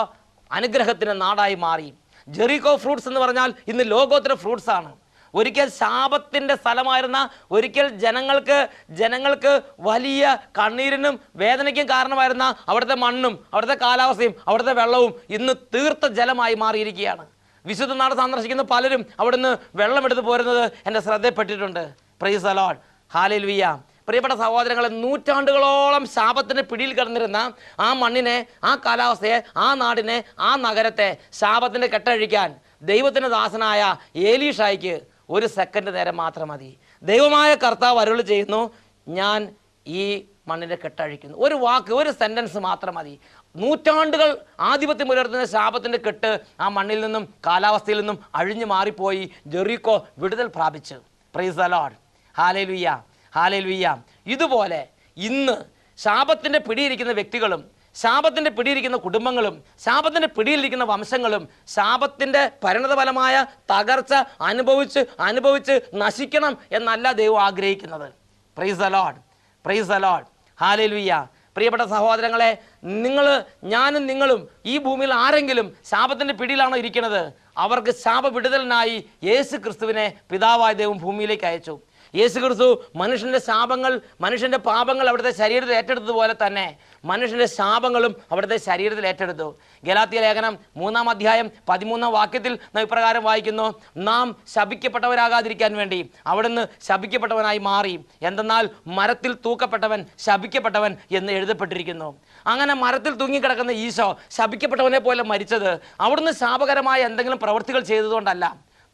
അനുഗ്രഹത്തിൻ്റെ നാടായി മാറി. ജെറീക്കോ ഫ്രൂട്ട്സ് എന്ന് പറഞ്ഞാൽ ഇന്ന് ലോകോത്തര ഫ്രൂട്ട്സ് ആണ്. ഒരിക്കൽ ശാപത്തിൻ്റെ സ്ഥലമായിരുന്ന, ഒരിക്കൽ ജനങ്ങൾക്ക് വലിയ കണ്ണീരിനും വേദനയ്ക്കും കാരണമായിരുന്ന അവിടുത്തെ മണ്ണും അവിടുത്തെ കാലാവസ്ഥയും അവിടുത്തെ വെള്ളവും ഇന്ന് തീർത്ത ജലമായി മാറിയിരിക്കുകയാണ്. വിശുദ്ധ നാട് സന്ദർശിക്കുന്ന പലരും അവിടുന്ന് വെള്ളമെടുത്ത് പോരുന്നത് എൻ്റെ ശ്രദ്ധയിൽപ്പെട്ടിട്ടുണ്ട്. Praise the Lord. ഹല്ലേലൂയ. പ്രിയപ്പെട്ട സഹോദരങ്ങളെ, നൂറ്റാണ്ടുകളോളം ശാപത്തിന് പിടിയിൽ കിടന്നിരുന്ന ആ മണ്ണിനെ, ആ കാലാവസ്ഥയെ, ആ നാടിനെ, ആ നഗരത്തെ ശാപത്തിൻ്റെ കെട്ടഴിക്കാൻ ദൈവത്തിൻ്റെ ദാസനായ ഏലീഷായ്ക്ക് 1 സെക്കൻഡ് നേരം മാത്രം മതി. ദൈവമായ കർത്താവ് അരുളി ചെയ്യുന്നു, ഞാൻ ഈ മണ്ണിനെ കെട്ടഴിക്കുന്നു. ഒരു വാക്ക്, ഒരു സെൻറ്റൻസ് മാത്രം മതി. നൂറ്റാണ്ടുകൾ ആധിപത്യം പുലർത്തുന്ന ശാപത്തിൻ്റെ കെട്ട് ആ മണ്ണിൽ നിന്നും കാലാവസ്ഥയിൽ നിന്നും അഴിഞ്ഞു മാറിപ്പോയി. ജെറീക്കോ വിടുതൽ പ്രാപിച്ചു. Price the Lord. Hallelujah. Hallelujah. ഇതുപോലെ ഇന്ന് ശാപത്തിൻ്റെ പിടിയിരിക്കുന്ന വ്യക്തികളും ശാപത്തിൻ്റെ പിടിയിരിക്കുന്ന കുടുംബങ്ങളും ശാപത്തിൻ്റെ പിടിയിലിരിക്കുന്ന വംശങ്ങളും ശാപത്തിൻ്റെ പരിണതഫലമായ തകർച്ച അനുഭവിച്ച് നശിക്കണം എന്നല്ല ദൈവം ആഗ്രഹിക്കുന്നത്. Price the Lord, price the Lord, hallelujah. പ്രിയപ്പെട്ട സഹോദരങ്ങളെ, ഞാനും നിങ്ങളും ഈ ഭൂമിയിൽ ആരെങ്കിലും ശാപത്തിൻ്റെ പിടിയിലാണോ ഇരിക്കുന്നത്? അവർക്ക് ശാപവിടുതലിനായി യേശു ക്രിസ്തുവിനെ പിതാവായ ദൈവം ഭൂമിയിലേക്ക് അയച്ചു. യേശു ക്രിസ്തു മനുഷ്യൻ്റെ പാപങ്ങൾ അവിടുത്തെ ശരീരത്തിൽ ഏറ്റെടുത്തതുപോലെ തന്നെ മനുഷ്യൻ്റെ ശാപങ്ങളും അവിടുത്തെ ശരീരത്തിൽ ഏറ്റെടുത്തു. ഗലാത്യ ലേഖനം 3-ാം അധ്യായം 13-ാം വാക്യത്തിൽ നാം ഇപ്രകാരം വായിക്കുന്നു, നാം ശപിക്കപ്പെട്ടവരാകാതിരിക്കാൻ വേണ്ടി അവിടുന്ന് ശപിക്കപ്പെട്ടവനായി മാറി. എന്തെന്നാൽ മരത്തിൽ തൂക്കപ്പെട്ടവൻ ശപിക്കപ്പെട്ടവൻ എന്ന് എഴുതപ്പെട്ടിരിക്കുന്നു. അങ്ങനെ മരത്തിൽ തൂങ്ങിക്കിടക്കുന്ന ഈശോ ശപിക്കപ്പെട്ടവനെ പോലെ മരിച്ചത് അവിടുന്ന് ശാപകരമായ എന്തെങ്കിലും പ്രവൃത്തികൾ ചെയ്തതുകൊണ്ടല്ല,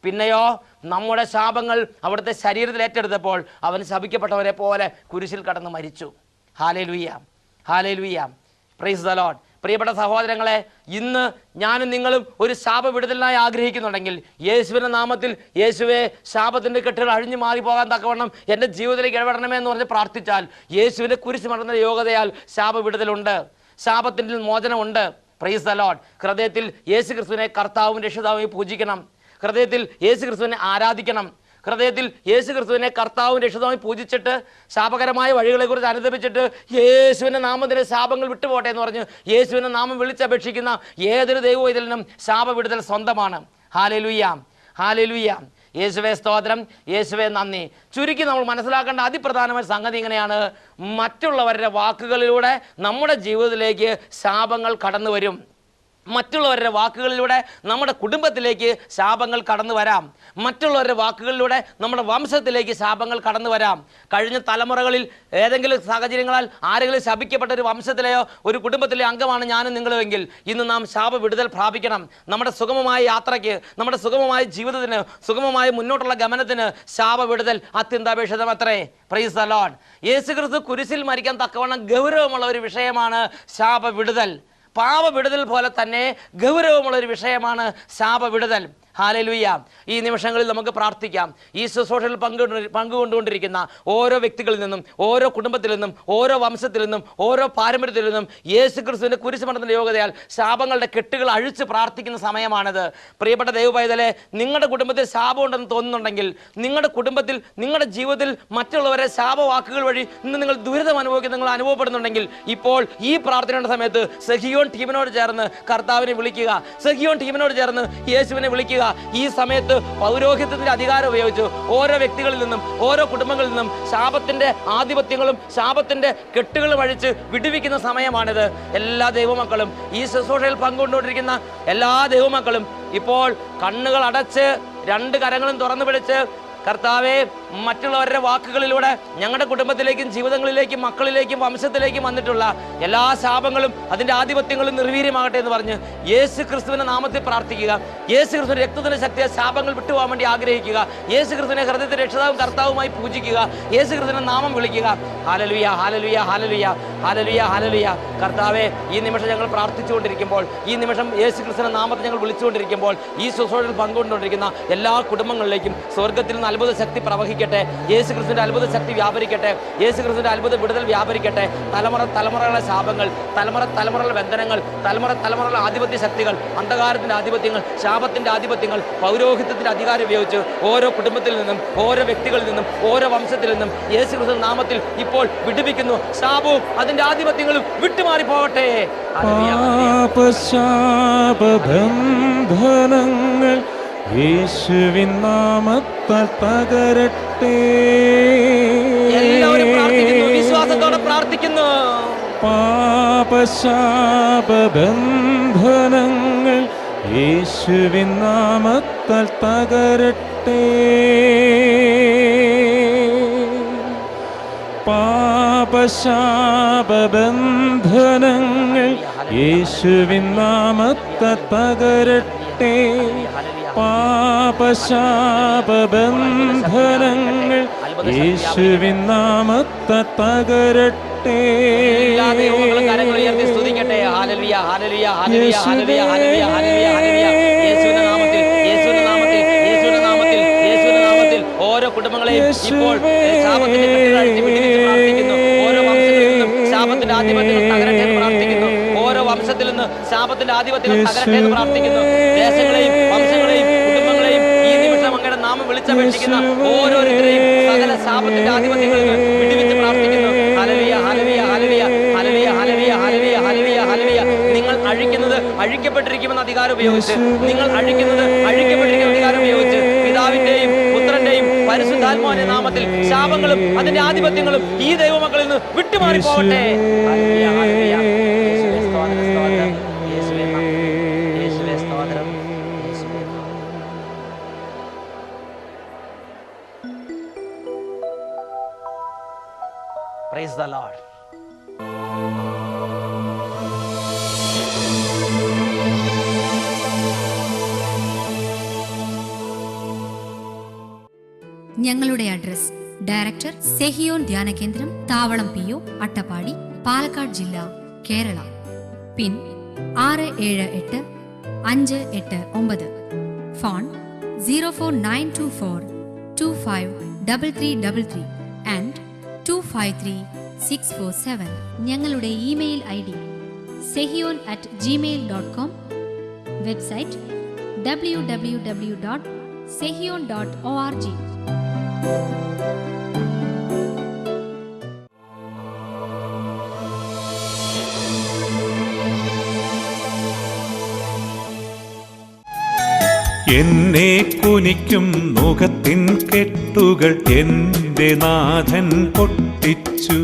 പിന്നെയോ നമ്മുടെ ശാപങ്ങൾ അവിടുത്തെ ശരീരത്തിൽ ഏറ്റെടുത്തപ്പോൾ അവൻ ശപിക്കപ്പെട്ടവരെ പോലെ കുരിശിൽ കടന്ന് മരിച്ചു. Hallelujah, hallelujah, price the Lord. പ്രിയപ്പെട്ട സഹോദരങ്ങളെ, ഇന്ന് ഞാനും നിങ്ങളും ഒരു ശാപവിടുതലിനായി ആഗ്രഹിക്കുന്നുണ്ടെങ്കിൽ യേശുവിൻ്റെ നാമത്തിൽ, യേശുവെ ശാപത്തിൻ്റെ കെട്ടുകൾ അഴിഞ്ഞു മാറി പോകാൻ തക്കവണ്ണം എൻ്റെ ജീവിതത്തിലേക്ക് ഇടപെടണമേ എന്ന് പറഞ്ഞ് പ്രാർത്ഥിച്ചാൽ യേശുവിൻ്റെ കുരിശ് മരണ യോഗ്യതയാൽ ശാപവിടുതലുണ്ട്, ശാപത്തിൻ്റെ മോചനമുണ്ട്. Praise the Lord. ഹൃദയത്തിൽ യേശു ക്രിസ്തുവിനെ കർത്താവും രക്ഷിതാവും പൂജിക്കണം. ഹൃദയത്തിൽ യേശു ക്രിസ്തുവിനെ ആരാധിക്കണം. ഹൃദയത്തിൽ യേശു ക്രിസ്തുവിനെ കർത്താവും രക്ഷിതാവും പൂജിച്ചിട്ട് ശാപകരമായ വഴികളെക്കുറിച്ച് അനുദപിച്ചിട്ട് യേശുവിൻ്റെ നാമത്തിന് ശാപങ്ങൾ വിട്ടുപോട്ടെ എന്ന് പറഞ്ഞ് യേശുവിൻ്റെ നാമം വിളിച്ചപേക്ഷിക്കുന്ന ഏതൊരു ദൈവവൈതലിനും ശാപവിടുതൽ സ്വന്തമാണ്. Hallelujah, hallelujah. യേശുവേ സ്തോത്രം, യേശുവേ നന്ദി. ചുരുക്കി നമ്മൾ മനസ്സിലാക്കേണ്ട അതിപ്രധാനമായ സംഗതി ഇങ്ങനെയാണ്, മറ്റുള്ളവരുടെ വാക്കുകളിലൂടെ നമ്മുടെ ജീവിതത്തിലേക്ക് ശാപങ്ങൾ കടന്നു വരും. മറ്റുള്ളവരുടെ വാക്കുകളിലൂടെ നമ്മുടെ കുടുംബത്തിലേക്ക് ശാപങ്ങൾ കടന്നു വരാം. മറ്റുള്ളവരുടെ വാക്കുകളിലൂടെ നമ്മുടെ വംശത്തിലേക്ക് ശാപങ്ങൾ കടന്നു വരാം. കഴിഞ്ഞ തലമുറകളിൽ ഏതെങ്കിലും സാഹചര്യങ്ങളാൽ ആരെങ്കിലും ശപിക്കപ്പെട്ട ഒരു വംശത്തിലെയോ ഒരു കുടുംബത്തിലെ അംഗമാണ് ഞാനും നിങ്ങളുമെങ്കിൽ ഇന്ന് നാം ശാപവിടുതൽ പ്രാപിക്കണം. നമ്മുടെ സുഗമമായ യാത്രയ്ക്ക്, നമ്മുടെ സുഗമമായ ജീവിതത്തിന്, സുഗമമായ മുന്നോട്ടുള്ള ഗമനത്തിന് ശാപവിടുതൽ അത്യന്താപേക്ഷിതമത്രേ. Praise the Lord. യേശു ക്രിസ്തു കുരിശിൽ മരിക്കാൻ തക്കവണ്ണം ഗൗരവമുള്ള ഒരു വിഷയമാണ് ശാപവിടുതൽ. പാപവിടുതൽ പോലെ തന്നെ ഗൗരവമുള്ളൊരു വിഷയമാണ് ശാപവിടുതൽ. ഹല്ലേലൂയ. ഈ നിമിഷങ്ങളിൽ നമുക്ക് പ്രാർത്ഥിക്കാം. ഈ ശുശ്രൂഷയിൽ പങ്കുകൊണ്ടുകൊണ്ടിരിക്കുന്ന ഓരോ വ്യക്തികളിൽ നിന്നും, ഓരോ കുടുംബത്തിൽ നിന്നും, ഓരോ വംശത്തിൽ നിന്നും, ഓരോ പാരമ്പര്യത്തിൽ നിന്നും യേശു ക്രിസ്തുവിൻ്റെ കുരിശ് മരണത്തിൻ്റെ യോഗ്യതയാൽ ശാപങ്ങളുടെ കെട്ടുകൾ അഴിച്ച് പ്രാർത്ഥിക്കുന്ന സമയമാണിത്. പ്രിയപ്പെട്ട ദൈവപൈതലെ, നിങ്ങളുടെ കുടുംബത്തിൽ ശാപമുണ്ടെന്ന് തോന്നുന്നുണ്ടെങ്കിൽ, നിങ്ങളുടെ കുടുംബത്തിൽ, നിങ്ങളുടെ ജീവിതത്തിൽ മറ്റുള്ളവരെ ശാപവാക്കുകൾ വഴി ഇന്ന് നിങ്ങൾ ദുരിതം നിങ്ങൾ അനുഭവപ്പെടുന്നുണ്ടെങ്കിൽ ഇപ്പോൾ ഈ പ്രാർത്ഥനയുടെ സമയത്ത് സഹിയോൻ ടീമിനോട് ചേർന്ന് കർത്താവിനെ വിളിക്കുക. സഹിയോൻ ടീമിനോട് ചേർന്ന് യേശുവിനെ വിളിക്കുക. ഈ സമയത്ത് പൗരോഹിത്യത്തിന്റെ അധികാരം ഉപയോഗിച്ച് ഓരോ വ്യക്തികളിൽ നിന്നും, ഓരോ കുടുംബങ്ങളിൽ നിന്നും ശാപത്തിന്റെ ആധിപത്യങ്ങളും ശാപത്തിന്റെ കെട്ടുകളും അഴിച്ച് വിടുവിക്കുന്ന സമയമാണിത്. എല്ലാ ദൈവമക്കളും, ഈ ശുശ്രൂഷയിൽ പങ്കുകൊണ്ടുകൊണ്ടിരിക്കുന്ന എല്ലാ ദൈവമക്കളും ഇപ്പോൾ കണ്ണുകൾ അടച്ച് 2 കരങ്ങളും തുറന്നു പിടിച്ച്, കർത്താവേ, മറ്റുള്ളവരുടെ വാക്കുകളിലൂടെ ഞങ്ങളുടെ കുടുംബത്തിലേക്കും ജീവിതങ്ങളിലേക്കും മക്കളിലേക്കും വംശത്തിലേക്കും വന്നിട്ടുള്ള എല്ലാ ശാപങ്ങളും അതിൻ്റെ ആധിപത്യങ്ങളും നിർവീര്യമാകട്ടെ എന്ന് പറഞ്ഞ് യേശു ക്രിസ്തുവിൻ്റെ നാമത്തിൽ പ്രാർത്ഥിക്കുക. യേശു ക്രിസ്തുവിൻ്റെ രക്തത്തിൻ്റെ ശക്തിയെ ശാപങ്ങൾ വിട്ടുപോകാൻ വേണ്ടി ആഗ്രഹിക്കുക. യേശു ക്രിസ്തുവിനെ ഹൃദയത്തിൽ രക്ഷിതാവും കർത്താവുമായി പൂജിക്കുക. യേശു ക്രിസ്തുവിൻ്റെ നാമം വിളിക്കുക. Hallelujah, hallelujah, hallelujah, hallelujah, hallelujah. കർത്താവേ, ഈ നിമിഷം ഞങ്ങൾ പ്രാർത്ഥിച്ചുകൊണ്ടിരിക്കുമ്പോൾ, ഈ നിമിഷം യേശു ക്രിസ്തുവിൻ്റെ നാമത്തെ ഞങ്ങൾ വിളിച്ചുകൊണ്ടിരിക്കുമ്പോൾ ഈ ശുശ്രൂഷയിൽ പങ്കുകൊണ്ടിരിക്കുന്ന എല്ലാ കുടുംബങ്ങളിലേക്കും സ്വർഗ്ഗത്തിൽ നിന്ന് അത്ഭുത ശക്തി പ്രവഹിക്കട്ടെ. യേശു ക്രിസ്തുവിന്റെ അത്ഭുത ശക്തി വ്യാപരിക്കട്ടെ. യേശു ക്രിസ്തുവിന്റെ അത്ഭുത വിടുതൽ വ്യാപരിക്കട്ടെ. തലമുറകളുടെ ശാപങ്ങൾ, തലമുറകളുടെ ബന്ധനങ്ങൾ, തലമുറകളുടെ ആധിപത്യ ശക്തികൾ, അന്ധകാരത്തിന്റെ ആധിപത്യങ്ങൾ, ശാപത്തിന്റെ ആധിപത്യങ്ങൾ, പൗരോഹിത്യത്തിന്റെ അധികാരം ഉപയോഗിച്ച് ഓരോ കുടുംബത്തിൽ നിന്നും, ഓരോ വ്യക്തികളിൽ നിന്നും, ഓരോ വംശത്തിൽ നിന്നും യേശു ക്രിസ്തു നാമത്തിൽ ഇപ്പോൾ വിടുവിക്കുന്നു. ശാപവും അതിന്റെ ആധിപത്യങ്ങളും വിട്ടുമാറി പോകട്ടെ. പാപശാപബന്ധനങ്ങൾ യേശുവിൻ നാമത്താൽ തകരട്ടെ. എല്ലാവരും പ്രാർത്ഥിക്കുന്നു, വിശ്വാസത്തോടെ പ്രാർത്ഥിക്കുന്നു. പാപശാപബന്ധനങ്ങൾ യേശുവിൻ നാമത്താൽ തകരട്ടെ. പാപശാപബന്ധനങ്ങൾ യേശുവിൻ നാമത്താൽ തകരട്ടെ. പാപശാപബന്ധനങ്ങൾ യേശുവിൻ നാമത്താൽ തകരട്ടെ. ഓരോ കുടുംബങ്ങളെയും ഇപ്പോൾ ശാപത്തിന്റെ കെട്ടുകൾ അഴിച്ച് വിടുവിച്ച് പ്രാർത്ഥിക്കുന്നു. ഓരോ വംശങ്ങളിൽ നിന്നും ശാപത്തിന്റെ ആധിപത്യങ്ങൾ തകരട്ടെ എന്ന് പ്രാർത്ഥിക്കുന്നു. ദേശത്തിൽ നിന്ന് ശാപത്തിന്റെ ആധിപത്യങ്ങൾ തകരട്ടെ എന്ന് പ്രാർത്ഥിക്കുന്നു. ദേശങ്ങളെയും വംശങ്ങളെയും കുടുംബങ്ങളെയും ഈ നിമിഷം അങ്ങയുടെ നാമം വിളിച്ചപേക്ഷിക്കുന്ന ഓരോരുത്തരെയും സകല ശാപത്തിന്റെ ആധിപത്യങ്ങളിൽ നിന്ന് വിടുവിച്ച് പ്രാർത്ഥിക്കുന്നു. Hallelujah, hallelujah, hallelujah, hallelujah, hallelujah, hallelujah, hallelujah, hallelujah. നിങ്ങൾ അഴിക്കുന്നത് അഴിക്കപ്പെട്ടിരിക്കുമെന്ന അധികാരം ഉപയോഗിച്ച്, നിങ്ങൾ അഴിക്കുന്നത് അഴിക്കപ്പെട്ടിരിക്കുന്ന അധികാരം ഉപയോഗിച്ച് പിതാവിന്റെയും പുത്രന്റെയും പരിശുദ്ധാത്മാവിന്റെ നാമത്തിൽ ശാപങ്ങളും അതിന്റെ ആധിപത്യങ്ങളും ഈ ദൈവമക്കളിൽ നിന്ന് വിട്ടുമാറിപ്പോട്ടെ. Hallelujah, hallelujah. യേശുവേ സ്തോത്രം, സ്തോത്രം. യേശുവേ നന്ദി. യേശുവേ സ്തോത്രം. യേശുവേ നന്ദി. Praise the Lord. ഞങ്ങളുടെ അഡ്രസ്: ഡയറക്ടർ, സെഹിയോൻ ധ്യാന കേന്ദ്രം, താവളം PO, അട്ടപ്പാടി, പാലക്കാട് ജില്ല, കേരള. പിൻ 678589. Phone 04924253333 and 253647. ഞങ്ങളുടെ email ID sehion@gmail.com. Website www.sehion.org. എന്നെ കുനിക്കും മുഖത്തിൻ കെട്ടുകൾ എൻ്റെ നാഥൻ പൊട്ടിച്ചു.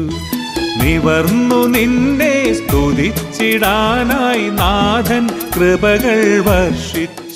നിവർന്നു നിന്നെ സ്തുതിച്ചിടാനായി നാഥൻ കൃപകൾ വർഷിച്ചു.